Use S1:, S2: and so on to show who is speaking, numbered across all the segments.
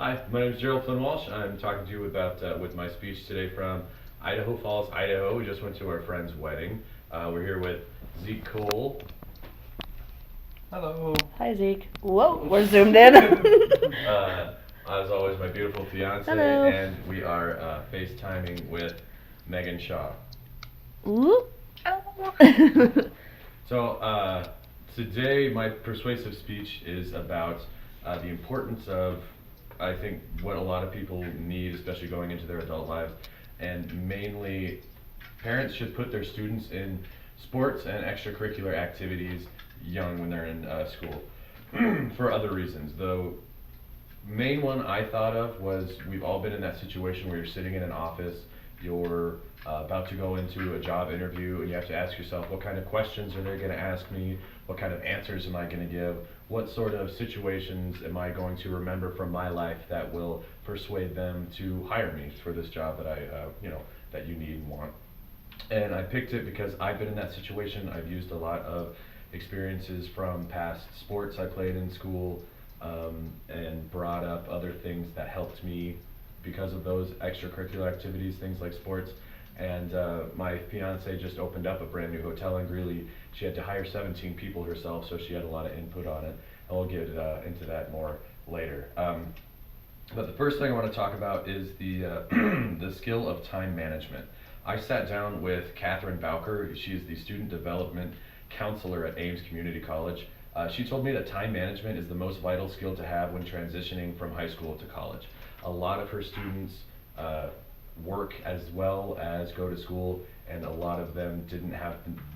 S1: Hi, my name is Gerald Flynn Walsh. I'm talking to you about with my speech today from Idaho Falls, Idaho. We just went to our friend's wedding. We're here with Zeke Cole.
S2: Hello.
S3: Hi Zeke. Whoa, we're zoomed in.
S1: As always, my beautiful fiance,
S3: Hello.
S1: and we are FaceTiming with Megan Shaw.
S3: Ooh.
S1: So today, my persuasive speech is about the importance of, I think, what a lot of people need, especially going into their adult lives, and mainly parents should put their students in sports and extracurricular activities young when they're in school for other reasons. The main one I thought of was we've all been in that situation where you're sitting in an office, you're about to go into a job interview, and you have to ask yourself, what kind of questions are they going to ask me? What kind of answers am I going to give? What sort of situations am I going to remember from my life that will persuade them to hire me for this job that that you need and want? And I picked it because I've been in that situation. I've used a lot of experiences from past sports I played in school, and brought up other things that helped me because of those extracurricular activities, things like sports. And my fiance just opened up a brand new hotel in Greeley. She had to hire 17 people herself, so she had a lot of input on it. And we'll get into that more later. But the first thing I want to talk about is the the skill of time management. I sat down with Catherine Bowker. She is the student development counselor at Ames Community College. She told me that time management is the most vital skill to have when transitioning from high school to college. A lot of her students work as well as go to school, and a lot of them didn't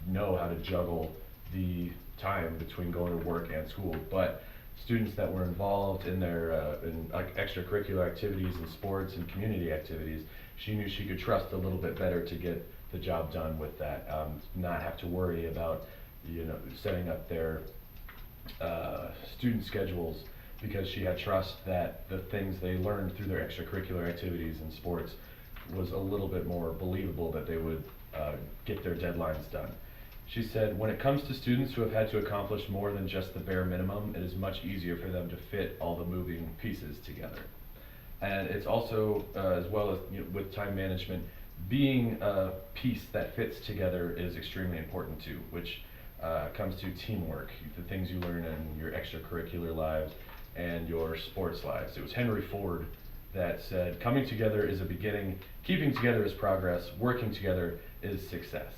S1: know how to juggle the time between going to work and school. But students that were involved in their like extracurricular activities and sports and community activities, she knew she could trust a little bit better to get the job done with that, not have to worry about setting up their student schedules, because she had trust that the things they learned through their extracurricular activities and sports was a little bit more believable that they would get their deadlines done. She said, when it comes to students who have had to accomplish more than just the bare minimum, it is much easier for them to fit all the moving pieces together. And it's also, as well as with time management, being a piece that fits together is extremely important too, which comes to teamwork, the things you learn in your extracurricular lives and your sports lives. It was Henry Ford that said, coming together is a beginning, keeping together is progress, working together is success.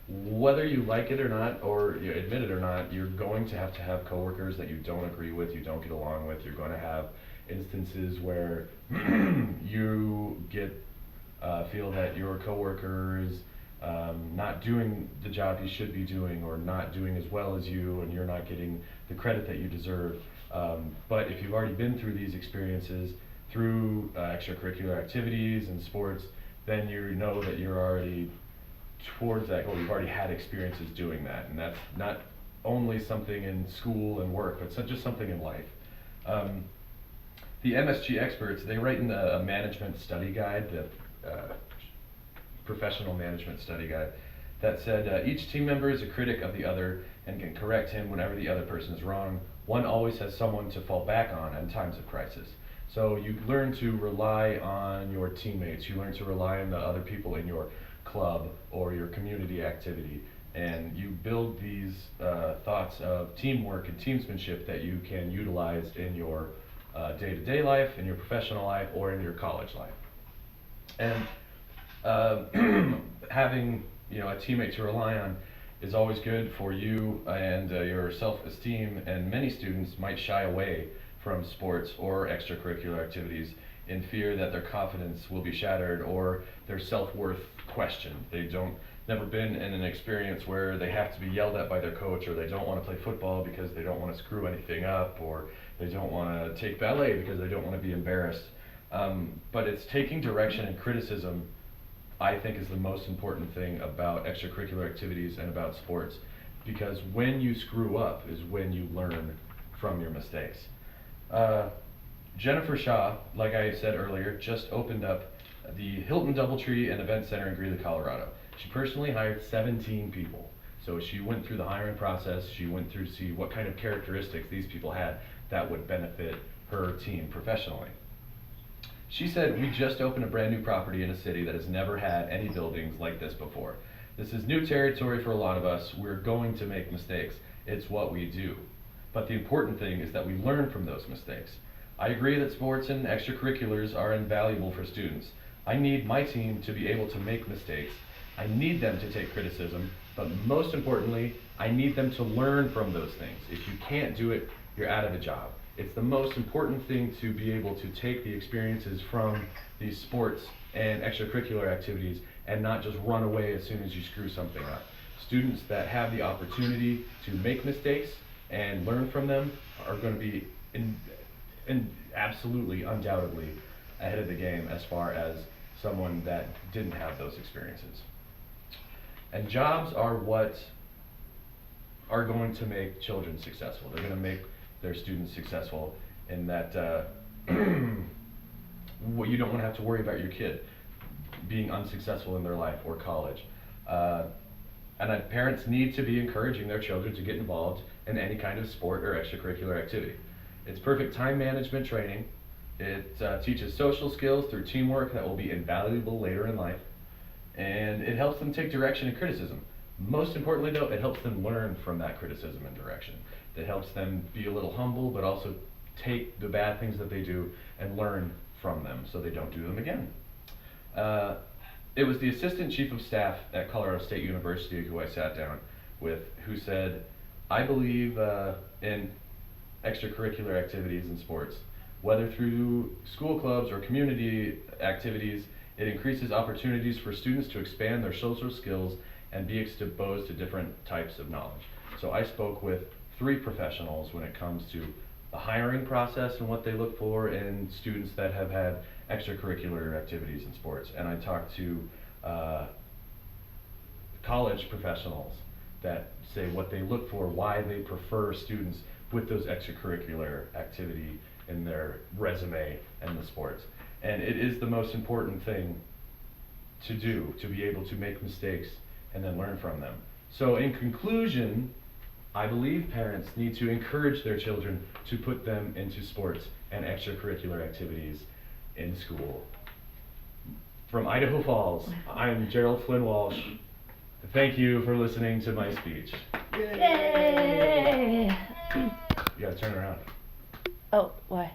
S1: Whether you like it or not, or you admit it or not, you're going to have coworkers that you don't agree with, you don't get along with. You're going to have instances where you feel that your coworker is not doing the job he should be doing, or not doing as well as you, and you're not getting the credit that you deserve. But if you've already been through these experiences through extracurricular activities and sports, then you know that you're already towards that goal. You've already had experiences doing that, and that's not only something in school and work, but just something in life. The MSG experts, they write in a management study guide, the professional management study guide, that said each team member is a critic of the other and can correct him whenever the other person is wrong. One always has someone to fall back on in times of crisis. So you learn to rely on your teammates, you learn to rely on the other people in your club or your community activity, and you build these thoughts of teamwork and teamsmanship that you can utilize in your day-to-day life, in your professional life, or in your college life. And having a teammate to rely on is always good for you and your self-esteem, and many students might shy away from sports or extracurricular activities in fear that their confidence will be shattered or their self-worth questioned. Never been in an experience where they have to be yelled at by their coach, or they don't want to play football because they don't want to screw anything up, or they don't want to take ballet because they don't want to be embarrassed. But it's taking direction and criticism, I think, is the most important thing about extracurricular activities and about sports, because when you screw up is when you learn from your mistakes. Jennifer Shaw, like I said earlier, just opened up the Hilton Doubletree and Event Center in Greeley, Colorado. She personally hired 17 people. So she went through the hiring process. She went through to see what kind of characteristics these people had that would benefit her team professionally. She said, "We just opened a brand new property in a city that has never had any buildings like this before. This is new territory for a lot of us. We're going to make mistakes. It's what we do. But the important thing is that we learn from those mistakes. I agree that sports and extracurriculars are invaluable for students. I need my team to be able to make mistakes. I need them to take criticism, but most importantly, I need them to learn from those things. If you can't do it, you're out of a job. It's the most important thing to be able to take the experiences from these sports and extracurricular activities and not just run away as soon as you screw something up. Students that have the opportunity to make mistakes and learn from them are going to be absolutely, undoubtedly ahead of the game as far as someone that didn't have those experiences. And jobs are what are going to make children successful. They're going to make their students successful in that you don't want to have to worry about your kid being unsuccessful in their life or college. Parents need to be encouraging their children to get involved in any kind of sport or extracurricular activity. It's perfect time management training. It teaches social skills through teamwork that will be invaluable later in life. And it helps them take direction and criticism. Most importantly though, it helps them learn from that criticism and direction. It helps them be a little humble, but also take the bad things that they do and learn from them so they don't do them again. It was the assistant chief of staff at Colorado State University who I sat down with who said, "I believe in extracurricular activities and sports. Whether through school clubs or community activities, it increases opportunities for students to expand their social skills and be exposed to different types of knowledge." So I spoke with 3 professionals when it comes to the hiring process and what they look for in students that have had extracurricular activities in sports. And I talked to college professionals that say what they look for, why they prefer students with those extracurricular activity in their resume and the sports. And it is the most important thing to do, to be able to make mistakes and then learn from them. So in conclusion, I believe parents need to encourage their children to put them into sports and extracurricular activities in school. From Idaho Falls, I'm Gerald Flynn Walsh. Thank you for listening to my speech.
S3: Yay!
S1: You gotta turn around.
S3: Oh, why?